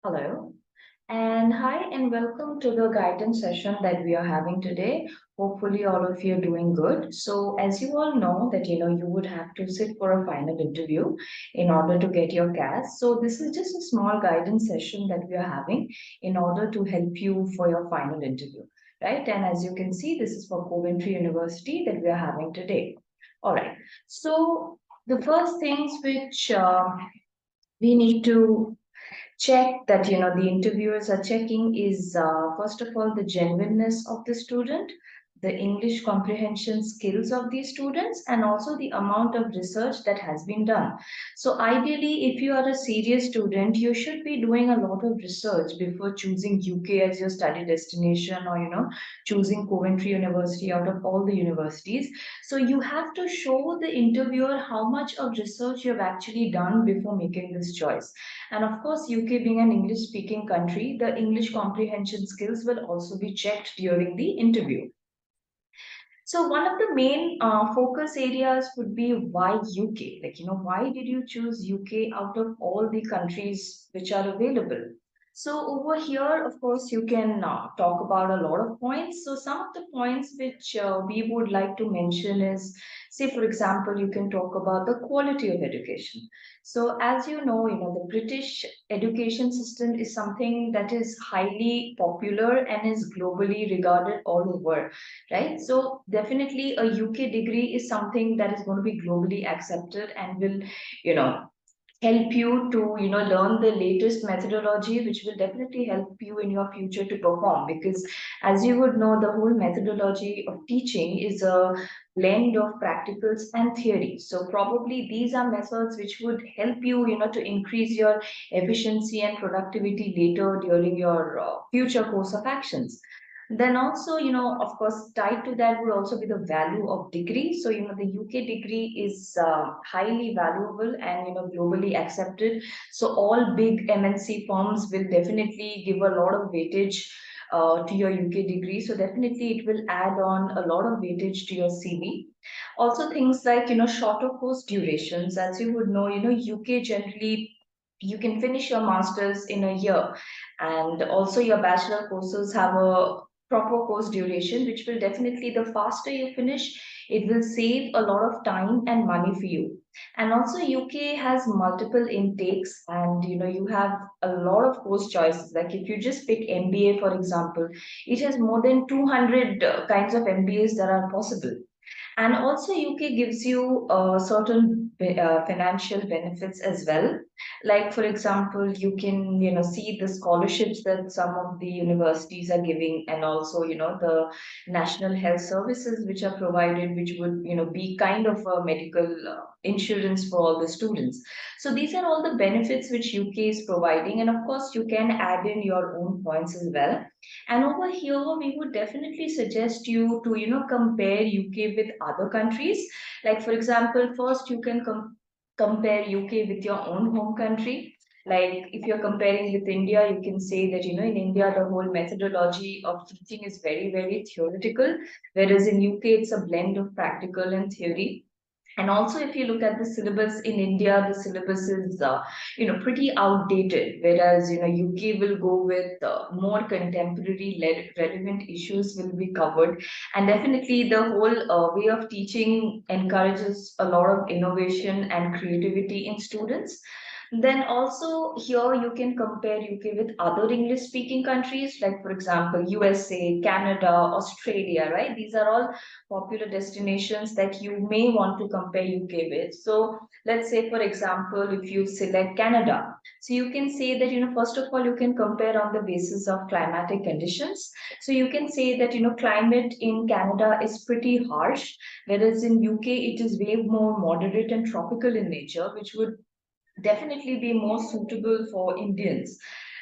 Hello, and hi, and welcome to the guidance session that we are having today. Hopefully, all of you are doing good. So, as you all know, that you would have to sit for a final interview in order to get your CAS. So, this is just a small guidance session that we are having in order to help you for your final interview, right? And as you can see, this is for Coventry University that we are having today. All right. So, the first things which we need to check that the interviewers are checking is first of all the genuineness of the student, the English comprehension skills of the students, and also the amount of research that has been done. So ideally, if you are a serious student, you should be doing a lot of research before choosing UK as your study destination, or choosing Coventry University out of all the universities. So you have to show the interviewer how much of research you have actually done before making this choice. And of course, UK being an English speaking country, the English comprehension skills will also be checked during the interview. So one of the main focus areas would be why UK? Why did you choose UK out of all the countries which are available? So over here, of course, you can talk about a lot of points. So some of the points which we would like to mention is, say, for example, you can talk about the quality of education. So as the British education system is something that is highly popular and is globally regarded all over, right? So definitely a UK degree is something that is going to be globally accepted and will, you know, help you to learn the latest methodology, which will definitely help you in your future to perform, because as you would know, the whole methodology of teaching is a blend of practicals and theory. So probably these are methods which would help you to increase your efficiency and productivity later during your future course of actions. Then also, of course, tied to that would also be the value of degree. So, the UK degree is highly valuable and, globally accepted. So, all big MNC firms will definitely give a lot of weightage to your UK degree. So, definitely it will add on a lot of weightage to your CV. Also, things like, shorter course durations. As you would know, UK generally you can finish your masters in a year, and also your bachelor courses have a proper course duration, which will definitely, the faster you finish, it will save a lot of time and money for you. And also UK has multiple intakes, and you have a lot of course choices. Like if you just pick MBA, for example, it has more than 200 kinds of MBAs that are possible. And also, UK gives you certain financial benefits as well. Like, for example, you can, see the scholarships that some of the universities are giving, and also, the national health services which are provided, which would, be kind of a medical insurance for all the students. So these are all the benefits which UK is providing. And of course, you can add in your own points as well. And over here, we would definitely suggest you to, compare UK with other countries. Like, for example, first you can compare UK with your own home country. Like, if you're comparing with India, you can say that, in India, the whole methodology of teaching is very, very theoretical, whereas in UK, it's a blend of practical and theory. And also, if you look at the syllabus in India, the syllabus is, pretty outdated, whereas, UK will go with more contemporary relevant issues will be covered. And definitely the whole way of teaching encourages a lot of innovation and creativity in students. Then also here you can compare UK with other English speaking countries, like for example, USA, Canada, Australia, right? These are all popular destinations that you may want to compare UK with. So let's say, for example, if you select Canada, so you can say that, first of all, you can compare on the basis of climatic conditions. So you can say that, climate in Canada is pretty harsh, whereas in UK it is way more moderate and tropical in nature, which would definitely be more suitable for Indians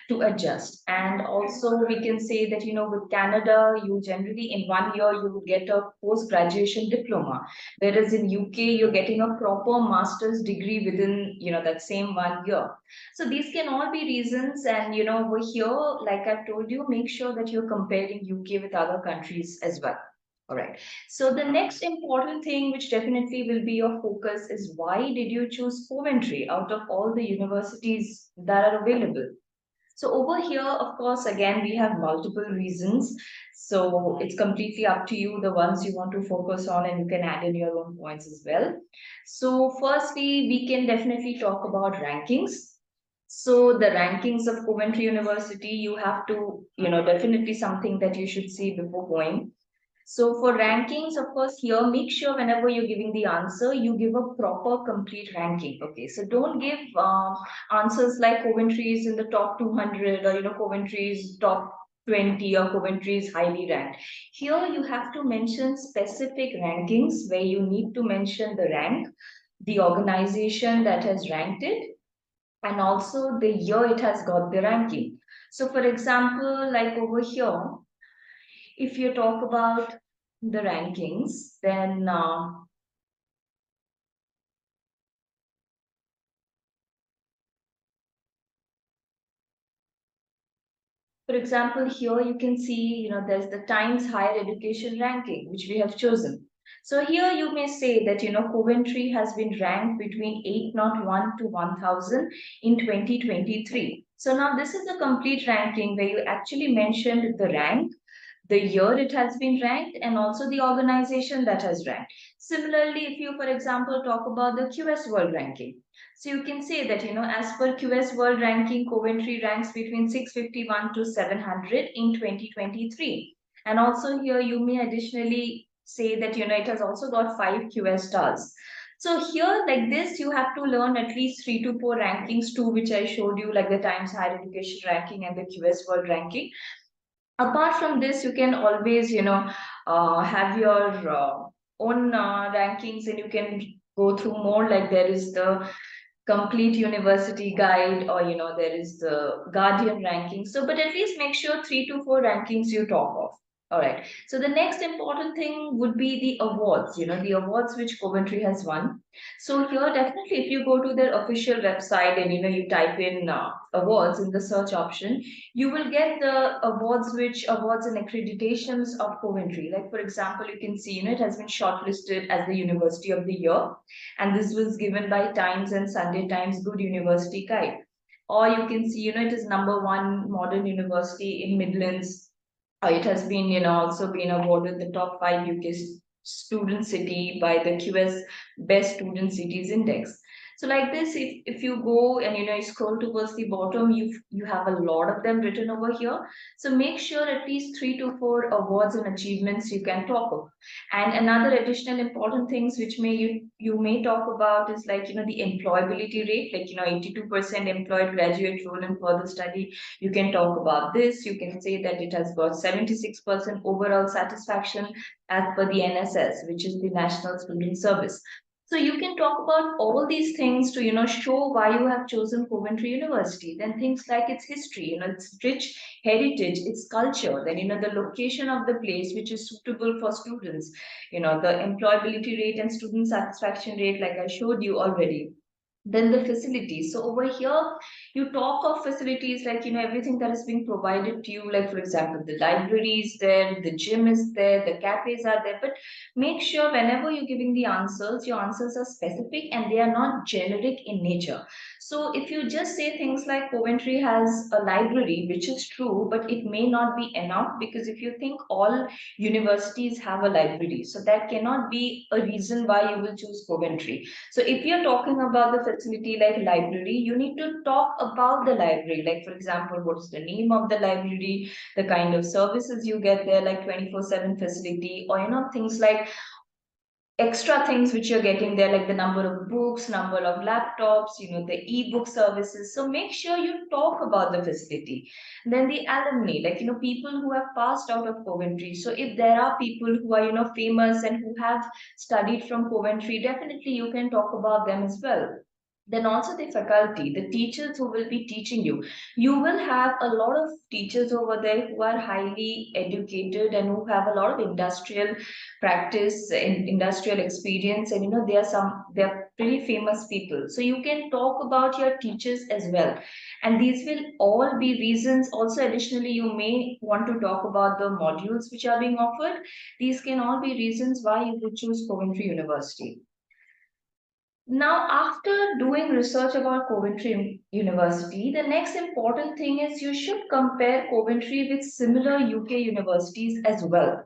to adjust. And also, we can say that, with Canada, you generally in 1 year you would get a post graduation diploma, whereas in UK, you're getting a proper master's degree within, that same 1 year. So these can all be reasons. And, over here, like I've told you, make sure that you're comparing UK with other countries as well. All right. So the next important thing, which definitely will be your focus, is why did you choose Coventry out of all the universities that are available? So over here, of course, again, we have multiple reasons. So it's completely up to you, the ones you want to focus on, and you can add in your own points as well. So firstly, we can definitely talk about rankings. So the rankings of Coventry University, you have to, definitely something that you should see before going. So for rankings, of course, here make sure whenever you're giving the answer, you give a proper complete ranking. Okay, so don't give answers like Coventry is in the top 200, or Coventry is top 20, or Coventry is highly ranked. Here you have to mention specific rankings where you need to mention the rank, the organization that has ranked it, and also the year it has got the ranking. So for example, like over here, if you talk about the rankings, then for example, here you can see, there's the Times Higher Education ranking, which we have chosen. So here you may say that, Coventry has been ranked between 801 to 1000 in 2023. So now this is a complete ranking where you actually mentioned the rank, the year it has been ranked, and also the organization that has ranked. Similarly, if you, for example, talk about the QS World Ranking, so you can say that, as per QS World Ranking, Coventry ranks between 651 to 700 in 2023. And also here you may additionally say that, it has also got 5 QS stars. So here, like this, you have to learn at least 3 to 4 rankings too, which I showed you, like the Times Higher Education ranking and the QS World Ranking. Apart from this, you can always, have your own rankings, and you can go through more, like there is the complete university guide, or there is the guardian ranking. So but at least make sure 3 to 4 rankings you talk of. All right, so the next important thing would be the awards, the awards which Coventry has won. So here definitely, if you go to their official website, and you type in awards in the search option, you will get the awards and accreditations of Coventry. Like for example, you can see, it has been shortlisted as the University of the Year, and this was given by Times and Sunday Times Good University Guide. Or you can see, it is #1 modern university in Midlands. It has been, also been awarded the top 5 UK student city by the QS Best Student Cities Index. So like this, if you go and you scroll towards the bottom, you have a lot of them written over here. So make sure at least 3 to 4 awards and achievements you can talk of. And another additional important things which you may talk about is like, the employability rate, like, 82% employed graduate role in further study. You can talk about this. You can say that it has got 76% overall satisfaction as per the NSS, which is the National Student Service. So you can talk about all these things to, show why you have chosen Coventry University. Then things like its history, its rich heritage, its culture, then, the location of the place, which is suitable for students, the employability rate and student satisfaction rate, like I showed you already. Then the facilities. So over here, you talk of facilities like, everything that is being provided to you. Like for example, the library is there, the gym is there, the cafes are there. But make sure whenever you're giving the answers, your answers are specific and they are not generic in nature. So if you just say things like Coventry has a library, which is true, but it may not be enough, because if you think all universities have a library, so that cannot be a reason why you will choose Coventry. So if you're talking about the facility like library, you need to talk about the library. Like for example, what's the name of the library, the kind of services you get there, like 24/7 facility, or things like extra things which you're getting there, like the number of books, number of laptops, the e-book services. So make sure you talk about the facility. Then the alumni, like, people who have passed out of Coventry. So if there are people who are, famous and who have studied from Coventry, definitely you can talk about them as well. Then also the faculty, the teachers who will be teaching you. You will have a lot of teachers over there who are highly educated and who have a lot of industrial practice and industrial experience, and they're pretty famous people. So you can talk about your teachers as well. And these will all be reasons. Also, additionally, you may want to talk about the modules which are being offered. These can all be reasons why you would choose Coventry University. Now, after doing research about Coventry University, the next important thing is you should compare Coventry with similar UK universities as well.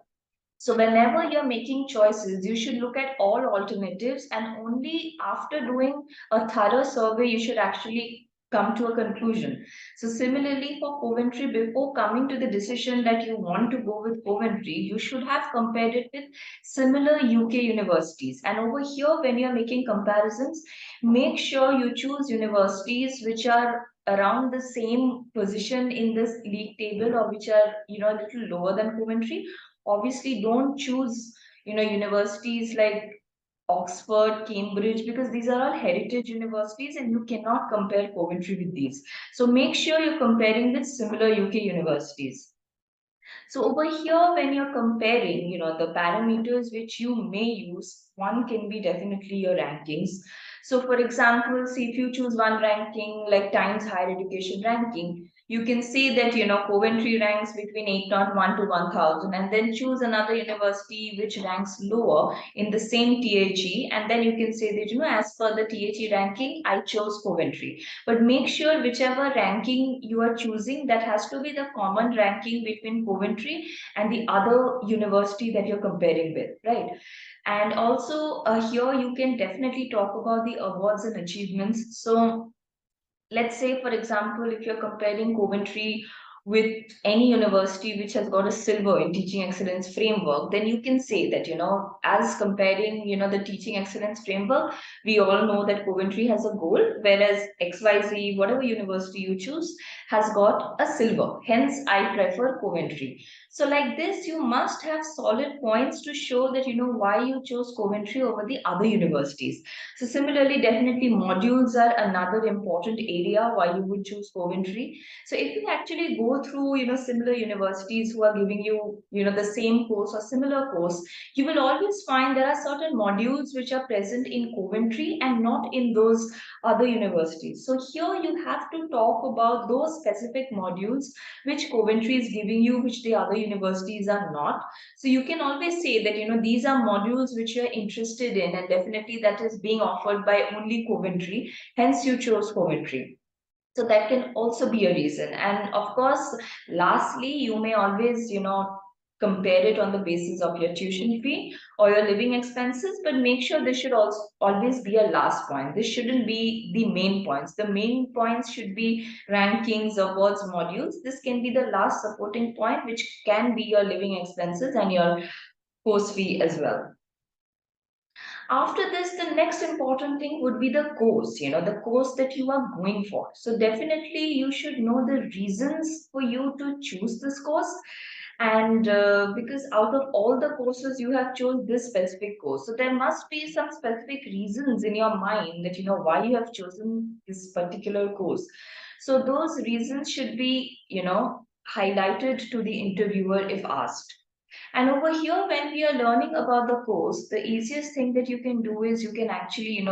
So whenever you're making choices, you should look at all alternatives, and only after doing a thorough survey, you should actually come to a conclusion. So similarly for Coventry, before coming to the decision that you want to go with Coventry, you should have compared it with similar UK universities. And over here, when you're making comparisons, make sure you choose universities which are around the same position in this league table, or which are a little lower than Coventry. Obviously, don't choose universities like Oxford, Cambridge, because these are all heritage universities and you cannot compare Coventry with these. So make sure you're comparing with similar UK universities. So over here, when you're comparing, the parameters which you may use, one can be definitely your rankings. So for example, see if you choose one ranking like Times Higher Education ranking, you can see that, Coventry ranks between 801 to 1000, and then choose another university which ranks lower in the same THE. And then you can say that, as per the THE ranking, I chose Coventry. But make sure whichever ranking you are choosing, that has to be the common ranking between Coventry and the other university that you're comparing with, right? And also here you can definitely talk about the awards and achievements. So let's say, for example, if you're comparing Coventry with any university which has got a silver in teaching excellence framework, then you can say that, as comparing, the teaching excellence framework, we all know that Coventry has a gold, whereas XYZ, whatever university you choose, has got a silver. Hence, I prefer Coventry. So, like this, you must have solid points to show that, why you chose Coventry over the other universities. So similarly, definitely modules are another important area why you would choose Coventry. So if you actually go through, similar universities who are giving you, the same course or similar course, you will always find there are certain modules which are present in Coventry and not in those other universities. So here you have to talk about those specific modules which Coventry is giving you, which the other universities are not. So you can always say that, these are modules which you're interested in, and definitely that is being offered by only Coventry. Hence, you chose Coventry. So that can also be a reason. And of course, lastly, you may always, compare it on the basis of your tuition fee or your living expenses, but make sure this should also always be a last point. This shouldn't be the main points. The main points should be rankings, awards, modules. This can be the last supporting point, which can be your living expenses and your course fee as well. After this, the next important thing would be the course, the course that you are going for. So definitely you should know the reasons for you to choose this course. And because out of all the courses you have chosen this specific course, so there must be some specific reasons in your mind that, why you have chosen this particular course. So those reasons should be, highlighted to the interviewer if asked. And over here, when we are learning about the course, the easiest thing that you can do is you can actually,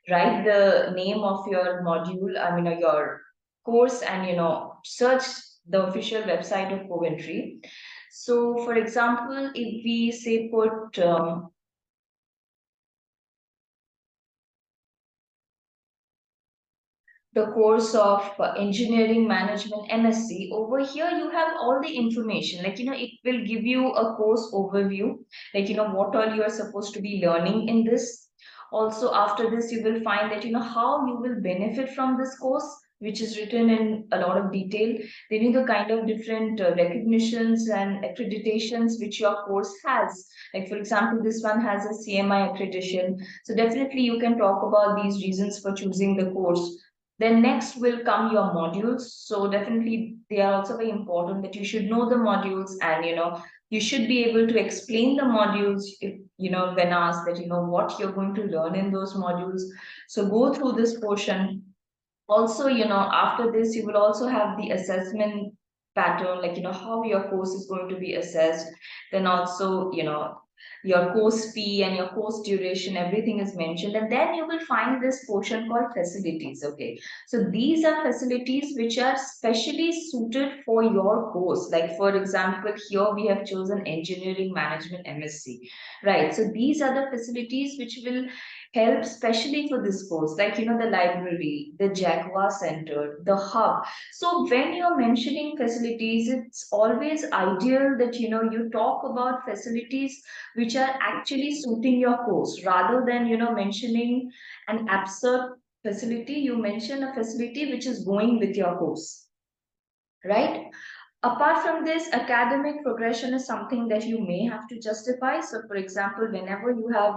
write the name of your module, your course, and, search the official website of Coventry. So, for example, if we say put the course of engineering management MSc, over here you have all the information, like, it will give you a course overview, like, what all you are supposed to be learning in this. Also after this you will find that, how you will benefit from this course, which is written in a lot of detail. Then, the kind of different recognitions and accreditations which your course has, like for example this one has a CMI accreditation. So definitely you can talk about these reasons for choosing the course. Then next will come your modules. So definitely they are also very important, that you should know the modules, and, you should be able to explain the modules if, when asked that, what you're going to learn in those modules. So go through this portion. Also, after this you will also have the assessment pattern, like, how your course is going to be assessed. Then also, your course fee and your course duration, everything is mentioned. And then you will find this portion called facilities. Okay, so these are facilities which are specially suited for your course. Like for example, here we have chosen engineering management MSc, right? So these are the facilities which will help especially for this course, like the library, the Jaguar Center, the hub. So when you're mentioning facilities, it's always ideal that you talk about facilities which are actually suiting your course rather than mentioning an absurd facility. You mention a facility which is going with your course, right? Apart from this, academic progression is something that you may have to justify. So, for example, whenever you have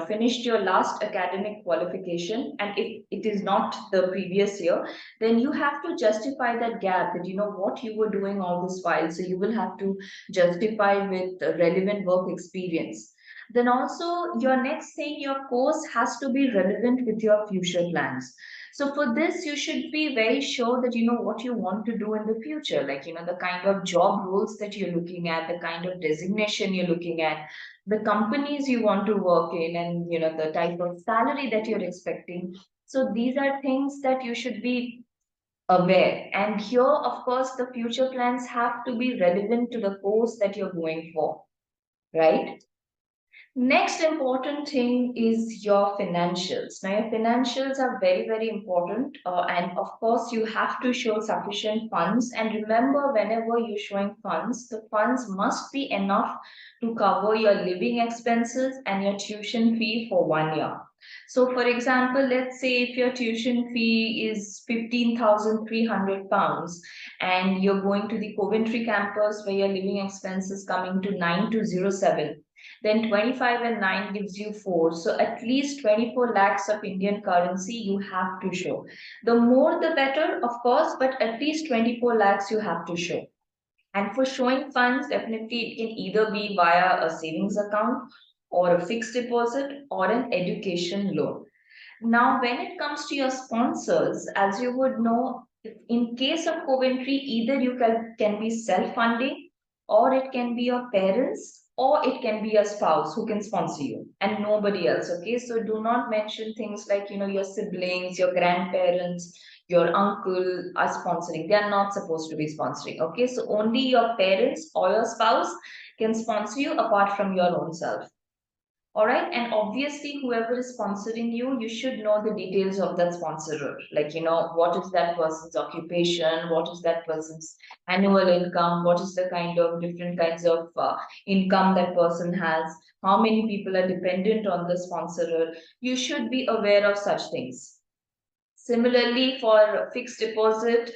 finished your last academic qualification, and if it is not the previous year, then you have to justify that gap, that what you were doing all this while. So you will have to justify with relevant work experience. Then also your next thing, your course has to be relevant with your future plans. So for this, you should be very sure that you know what you want to do in the future, like the kind of job roles that you're looking at, the kind of designation you're looking at, the companies you want to work in, and the type of salary that you're expecting. So these are things that you should be aware. And here, of course, the future plans have to be relevant to the course that you're going for, right? Next important thing is your financials. Now, your financials are very, very important. And of course, you have to show sufficient funds. And remember, whenever you're showing funds, the funds must be enough to cover your living expenses and your tuition fee for 1 year. So, for example, let's say if your tuition fee is £15,300 and you're going to the Coventry campus where your living expense is coming to 9207, then 25 and 9 gives you 4. So at least 24 lakhs of Indian currency you have to show. The more the better, of course, but at least 24 lakhs you have to show. And for showing funds, definitely it can either be via a savings account or a fixed deposit or an education loan. Now, when it comes to your sponsors, as you would know, in case of Coventry, either you can be self-funding, or it can be your parents, or it can be a spouse who can sponsor you and nobody else. Okay, so do not mention things like your siblings, your grandparents, your uncle are sponsoring. They are not supposed to be sponsoring. Okay, so only your parents or your spouse can sponsor you apart from your own self. All right. And obviously, whoever is sponsoring you, you should know the details of that sponsorer. Like, what is that person's occupation? What is that person's annual income? What is the kind of different kinds of income that person has? How many people are dependent on the sponsorer? You should be aware of such things. Similarly, for fixed deposit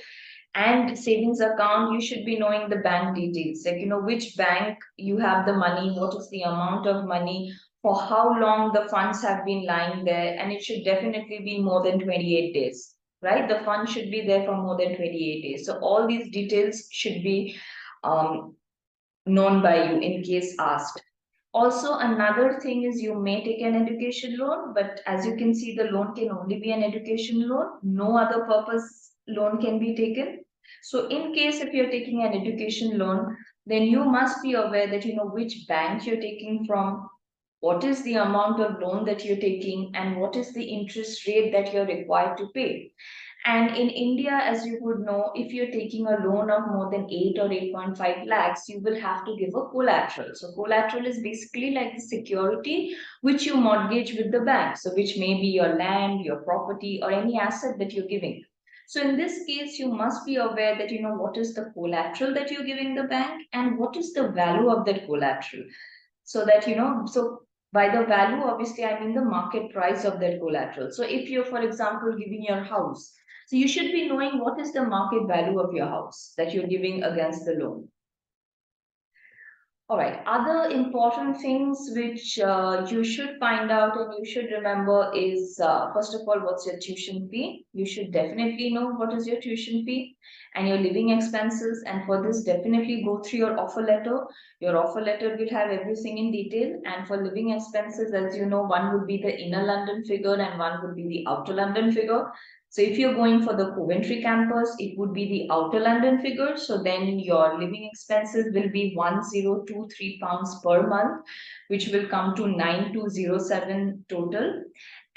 and savings account, you should be knowing the bank details, like which bank you have the money, what is the amount of money, for how long the funds have been lying there, and it should definitely be more than 28 days, right? The fund should be there for more than 28 days. So all these details should be um, known by you in case asked. Also, another thing is you may take an education loan, but as you can see, the loan can only be an education loan. No other purpose loan can be taken. So, in case if you're taking an education loan, then you must be aware that you know which bank you're taking from, what is the amount of loan that you're taking, and what is the interest rate that you're required to pay. And in India, as you would know, if you're taking a loan of more than 8 or 8.5 lakhs, you will have to give a collateral. So, collateral is basically like the security which you mortgage with the bank. So, which may be your land, your property, or any asset that you're giving. So, in this case, you must be aware that you know what is the collateral that you're giving the bank and what is the value of that collateral. So that so by the value, obviously, I mean the market price of that collateral. So, if you're, for example, giving your house, so you should be knowing what is the market value of your house that you're giving against the loan. All right. Other important things which you should find out and you should remember is first of all, what's your tuition fee? You should definitely know what is your tuition fee and your living expenses. And for this, definitely go through your offer letter. Your offer letter will have everything in detail. And for living expenses, as you know, one would be the inner London figure and one would be the outer London figure. So if you're going for the Coventry campus, it would be the outer London figure. So then your living expenses will be 1023 pounds per month, which will come to 9207 total.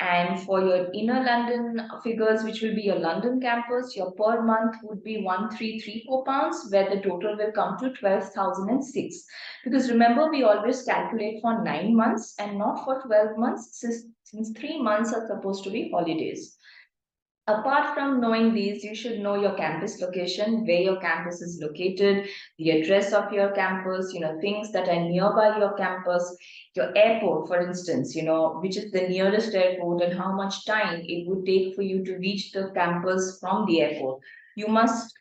And for your inner London figures, which will be your London campus, your per month would be 1334 pounds, where the total will come to 12,006. Because remember, we always calculate for 9 months and not for 12 months, since 3 months are supposed to be holidays. Apart from knowing these, you should know your campus location, where your campus is located, the address of your campus, things that are nearby your campus, your airport, for instance, which is the nearest airport and how much time it would take for you to reach the campus from the airport. You must,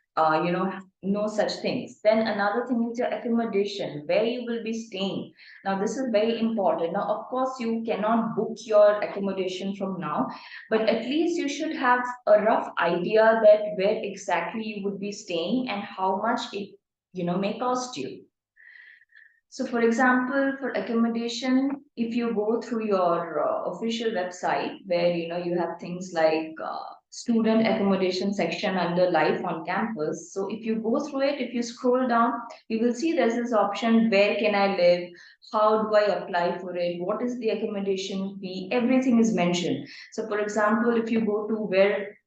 know such things. Then another thing is your accommodation, where you will be staying. Now, this is very important. Now, of course, you cannot book your accommodation from now, but at least you should have a rough idea that where exactly you would be staying and how much it may cost you. So for example, for accommodation, if you go through your official website where you have things like student accommodation section under life on campus. So if you go through it, if you scroll down, you will see there's this option, where can I live, how do I apply for it, what is the accommodation fee, everything is mentioned. So for example, if you go to where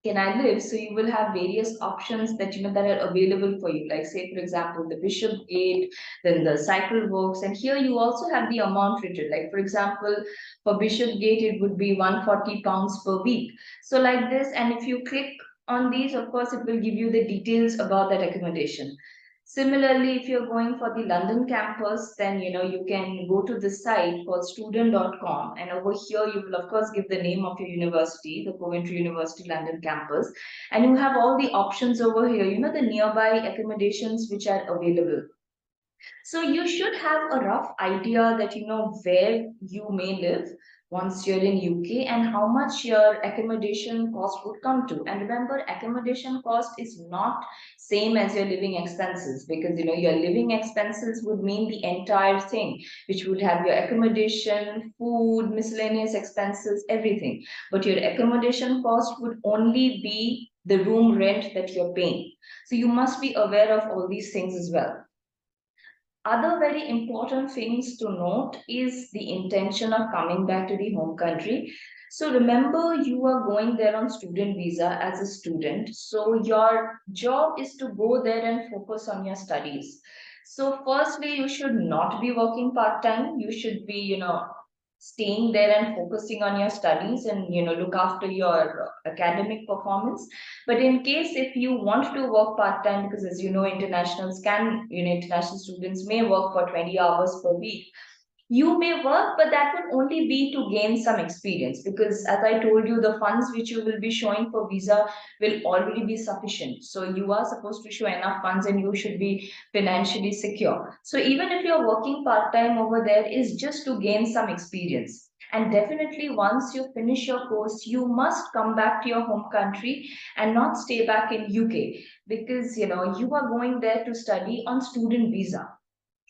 can I live? So you will have various options that that are available for you. Like say, for example, the Bishop Gate, then the Cycle Works, and here you also have the amount written. Like for example, for Bishop Gate, it would be 140 pounds per week. So like this, and if you click on these, of course, it will give you the details about that accommodation. Similarly, if you're going for the London campus, then you can go to the site called student.com, and over here you will of course give the name of your university, the Coventry University London campus, and you have all the options over here, the nearby accommodations which are available. So you should have a rough idea that where you may live once you're in UK and how much your accommodation cost would come to. And remember, accommodation cost is not same as your living expenses, because your living expenses would mean the entire thing, which would have your accommodation, food, miscellaneous expenses, everything. But your accommodation cost would only be the room rent that you're paying. So you must be aware of all these things as well. Other very important things to note is the intention of coming back to the home country. So remember, you are going there on student visa as a student. So your job is to go there and focus on your studies. So firstly, you should not be working part-time. You should be, staying there and focusing on your studies and, look after your academic performance. But in case if you want to work part-time, because as international students may work for 20 hours per week, you may work, but that would only be to gain some experience, because as I told you, the funds which you will be showing for visa will already be sufficient. So you are supposed to show enough funds and you should be financially secure. So even if you're working part-time over there, is just to gain some experience. And definitely, once you finish your course, you must come back to your home country and not stay back in UK, because you are going there to study on student visa.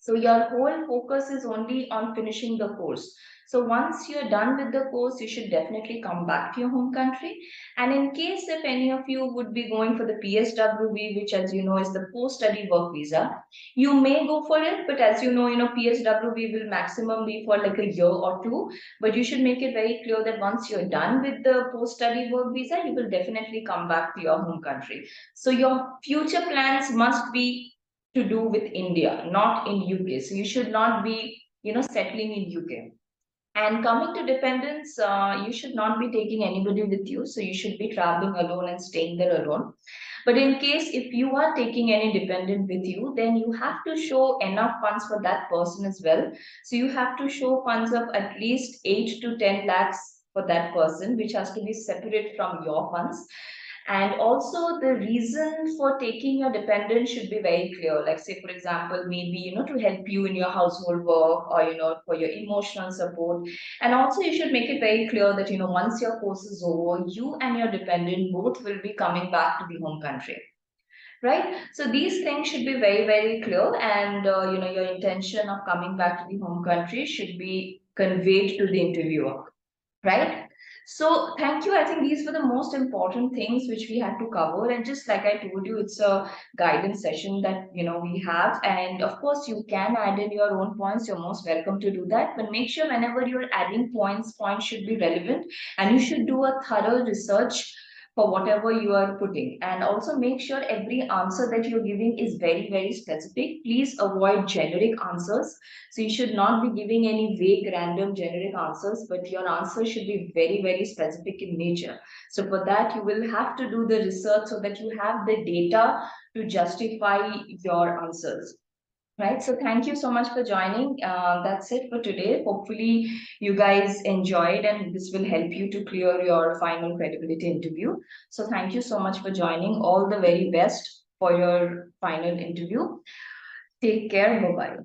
So your whole focus is only on finishing the course. So once you're done with the course, you should definitely come back to your home country. And in case if any of you would be going for the PSWV, which as you know is the post-study work visa, you may go for it. But as PSWV will maximum be for like a year or two. But you should make it very clear that once you're done with the post-study work visa, you will definitely come back to your home country. So your future plans must be to do with India, not in UK. So you should not be, settling in UK. And coming to dependence, you should not be taking anybody with you. So you should be traveling alone and staying there alone. But in case if you are taking any dependent with you, then you have to show enough funds for that person as well. So you have to show funds of at least 8 to 10 lakhs for that person, which has to be separate from your funds. And also the reason for taking your dependent should be very clear. Like say, for example, maybe, to help you in your household work or, for your emotional support. And also you should make it very clear that, once your course is over, you and your dependent both will be coming back to the home country. Right? So these things should be very, very clear. And, your intention of coming back to the home country should be conveyed to the interviewer. right? So thank you. I think these were the most important things which we had to cover. And just like I told you, it's a guidance session that we have. And of course, you can add in your own points. You're most welcome to do that. But make sure whenever you're adding points should be relevant, and you should do a thorough research for whatever you are putting. And also make sure every answer that you're giving is very, very specific. Please avoid generic answers. So you should not be giving any vague, random, generic answers, but your answer should be very, very specific in nature. So for that, you will have to do the research so that you have the data to justify your answers. Right. So thank you so much for joining. That's it for today. Hopefully, you guys enjoyed, and this will help you to clear your final credibility interview. So thank you so much for joining. All the very best for your final interview. Take care. Bye bye.